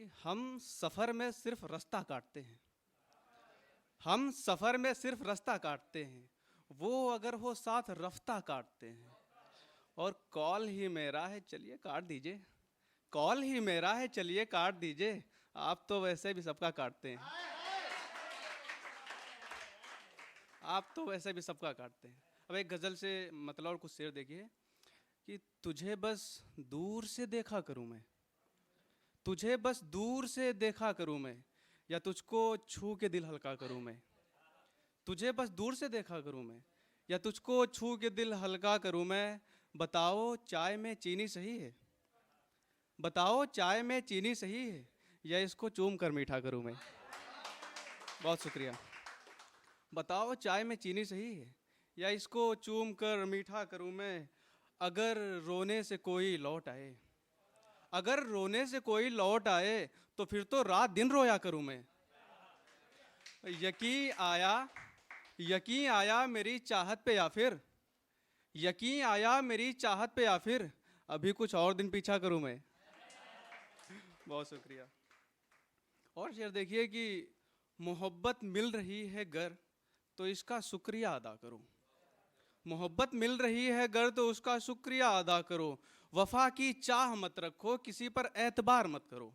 कि हम सफ़र में सिर्फ रास्ता काटते हैं, हम सफ़र में सिर्फ रास्ता काटते हैं, वो अगर हो साथ रफ्ता काटते हैं। और कॉल ही मेरा है चलिए काट दीजिए, कॉल ही मेरा है चलिए काट दीजिए, आप तो वैसे भी सबका काटते हैं, आप तो वैसे भी सबका काटते हैं। अब एक गज़ल से मतलब और कुछ शेर देखिए कि तुझे बस दूर से देखा करूं मैं, तुझे बस दूर से देखा करूं मैं, या तुझको छू के दिल हल्का करूं मैं। तुझे बस दूर से देखा करूं मैं, या तुझको छू के दिल हल्का करूं मैं। बताओ चाय में चीनी सही है, बताओ चाय में चीनी सही है, या इसको चूम कर मीठा करूं मैं। बहुत शुक्रिया। बताओ चाय में चीनी सही है, या इसको चूम कर मीठा करूं मैं। अगर रोने से कोई लौट आए, अगर रोने से कोई लौट आए, तो फिर तो रात दिन रोया करूं मैं। यकीन आया, यकीन आया मेरी चाहत पे, या फिर यकीन आया मेरी चाहत पे, या फिर अभी कुछ और दिन पीछा करूं मैं। बहुत शुक्रिया। और शेर देखिए कि मोहब्बत मिल रही है गर, तो इसका शुक्रिया अदा करो। मोहब्बत मिल रही है गर, तो उसका शुक्रिया अदा करो। वफा की चाह मत रखो, किसी पर एतबार मत करो।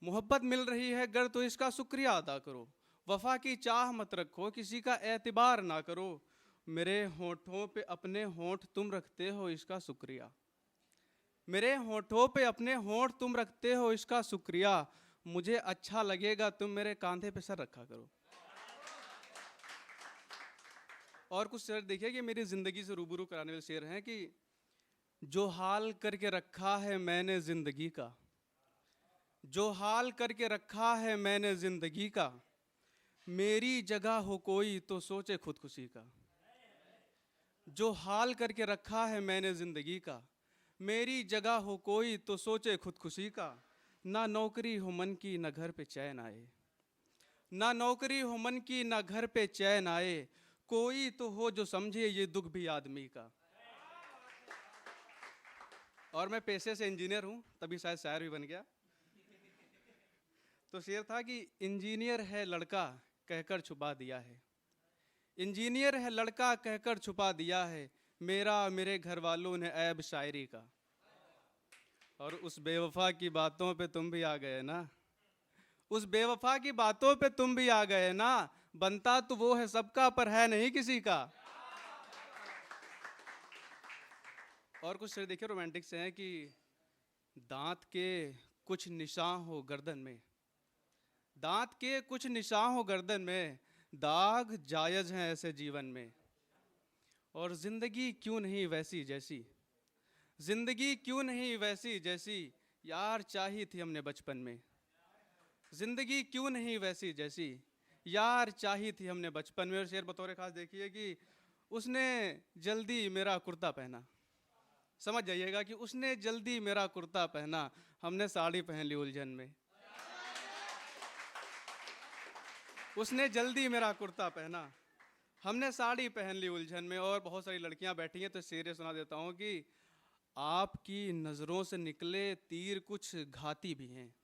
मोहब्बत मिल रही है गर, तो इसका शुक्रिया अदा करो। वफा की चाह मत रखो, किसी का एतबार ना करो। मेरे होठों पे अपने होठ तुम रखते हो, इसका शुक्रिया। मेरे होठों पे अपने होठ तुम रखते हो, इसका शुक्रिया। मुझे अच्छा लगेगा तुम मेरे कांधे पे सर रखा करो। और कुछ शेर देखिए कि मेरी ज़िंदगी से रूबरू कराने वाले शेर हैं कि जो हाल करके रखा है मैंने ज़िंदगी का, जो हाल करके रखा है मैंने ज़िंदगी का, मेरी जगह हो कोई तो सोचे खुदकुशी का। जो हाल करके रखा है मैंने ज़िंदगी का, मेरी जगह हो कोई तो सोचे खुदकुशी का। ना नौकरी हो मन की ना घर पे चैन आए, ना नौकरी हो मन की ना घर पे चैन आए, कोई तो हो जो समझे ये दुख भी आदमी का। और मैं पेशे से इंजीनियर हूँ, तभी शायद शायर भी बन गया। तो शेर था कि इंजीनियर है लड़का कहकर छुपा दिया है, इंजीनियर है लड़का कहकर छुपा दिया है, मेरा मेरे घर वालों ने ऐब शायरी का। और उस बेवफा की बातों पे तुम भी आ गए ना, उस बेवफा की बातों पे तुम भी आ गए ना, बनता तो वो है सबका पर है नहीं किसी का। और कुछ शेर देखिए रोमांटिक से हैं कि दांत के कुछ निशान हो गर्दन में, दांत के कुछ निशान हो गर्दन में, दाग जायज हैं ऐसे जीवन में। और जिंदगी क्यों नहीं वैसी जैसी, जिंदगी क्यों नहीं वैसी जैसी, यार चाही थी हमने बचपन में। जिंदगी क्यों नहीं वैसी जैसी, यार चाही थी हमने बचपन में। और शेर बतौर खास देखिए कि उसने जल्दी मेरा कुर्ता पहना, समझ जाइएगा कि उसने जल्दी मेरा कुर्ता पहना, हमने साड़ी पहन ली उलझन में। उसने जल्दी मेरा कुर्ता पहना, हमने साड़ी पहन ली उलझन में। और बहुत सारी लड़कियां बैठी हैं तो शेर सुना देता हूँ कि आपकी नज़रों से निकले तीर कुछ घाती भी हैं,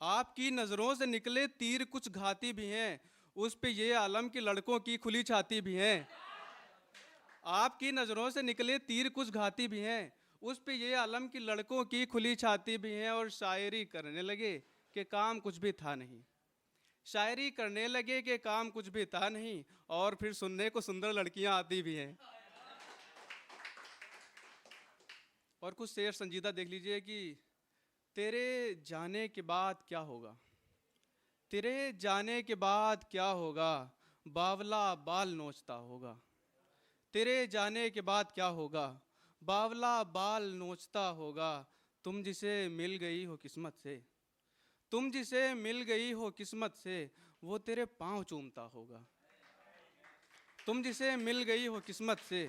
आपकी नज़रों से निकले तीर कुछ घाती भी हैं, उस पे ये आलम की लड़कों की खुली छाती भी हैं। आपकी नज़रों से निकले तीर कुछ घाती भी हैं, उस पे ये आलम की लड़कों की खुली छाती भी हैं। और शायरी करने लगे कि काम कुछ भी था नहीं, शायरी करने लगे कि काम कुछ भी था नहीं, और फिर सुनने को सुंदर लड़कियां आती भी हैं। और कुछ शेर संजीदा देख लीजिए कि तेरे जाने के बाद क्या होगा, तेरे जाने के बाद क्या होगा, बावला बाल नोचता होगा। तेरे जाने के बाद क्या होगा, बावला बाल नोचता होगा। तुम जिसे मिल गई हो किस्मत से, तुम जिसे मिल गई हो किस्मत से, वो तेरे पाँव चूमता होगा। तुम जिसे मिल गई हो किस्मत से,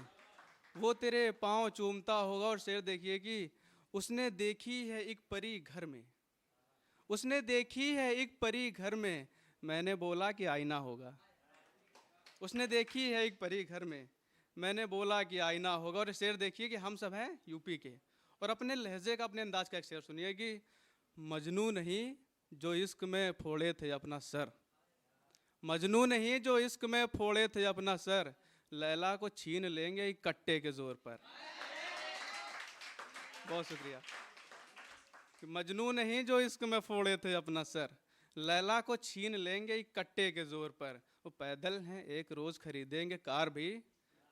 वो तेरे पाँव चूमता होगा। और शेर देखिए कि उसने देखी है एक परी घर में, उसने देखी है एक परी घर में, मैंने बोला कि आईना होगा। उसने देखी है एक परी घर में, मैंने बोला कि आईना होगा। और शेर देखिए कि हम सब हैं यूपी के, और अपने लहजे का अपने अंदाज का एक शेर सुनिए कि मजनू नहीं जो इश्क में फोड़े थे अपना सर, मजनू नहीं जो इश्क में फोड़े थे अपना सर, लैला को छीन लेंगे एक कट्टे के जोर पर। बहुत शुक्रिया। कि मजनू नहीं जो इश्क में फोड़े थे अपना सर, लैला को छीन लेंगे एक कट्टे के जोर पर। वो पैदल हैं एक रोज खरीदेंगे कार भी,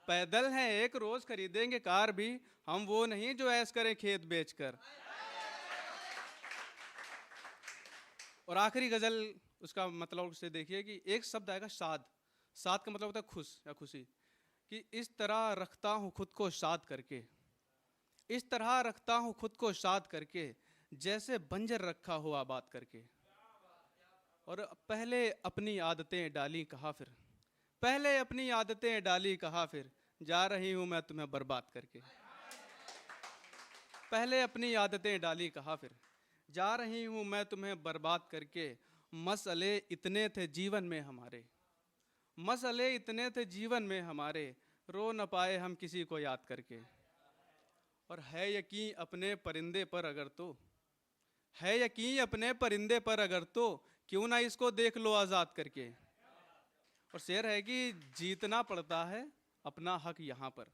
पैदल हैं एक रोज खरीदेंगे कार भी, हम वो नहीं जो ऐश करें खेत बेचकर। और आखिरी गजल उसका मतलब उसे देखिए कि एक शब्द आएगा शाद, शाद का मतलब होता है खुश या खुशी, कि इस तरह रखता हूँ खुद को शाद करके, इस तरह रखता हूँ खुद को शाद करके, जैसे बंजर रखा हो आबाद करके। और पहले अपनी आदतें डाली कहा फिर, पहले अपनी आदतें डाली कहा फिर, जा रही हूँ मैं तुम्हें बर्बाद करके। पहले अपनी आदतें डाली कहा फिर, जा रही हूँ मैं तुम्हें बर्बाद करके। मसले इतने थे जीवन में हमारे, मसले इतने थे जीवन में हमारे, रो न पाए हम किसी को याद करके। और है यकीन अपने परिंदे पर अगर तो, है यकीन अपने परिंदे पर अगर तो, क्यों ना इसको देख लो आज़ाद करके। और शेर है कि जीतना पड़ता है अपना हक यहाँ पर,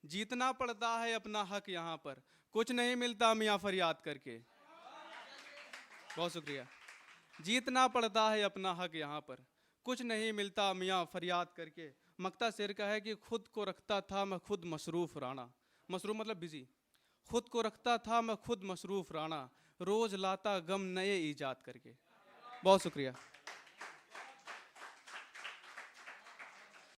जीतना पड़ता है अपना हक यहाँ पर, कुछ नहीं मिलता मियाँ फरियाद करके। बहुत शुक्रिया। जीतना पड़ता है अपना हक यहाँ पर, कुछ नहीं मिलता मियाँ फरियाद करके। मक्ता शेर का है कि खुद को रखता था मैं खुद मसरूफ राणा, मसरूफ मतलब बिजी, खुद को रखता था मैं खुद मसरूफ राणा, रोज लाता गम नए ईजाद करके। बहुत शुक्रिया।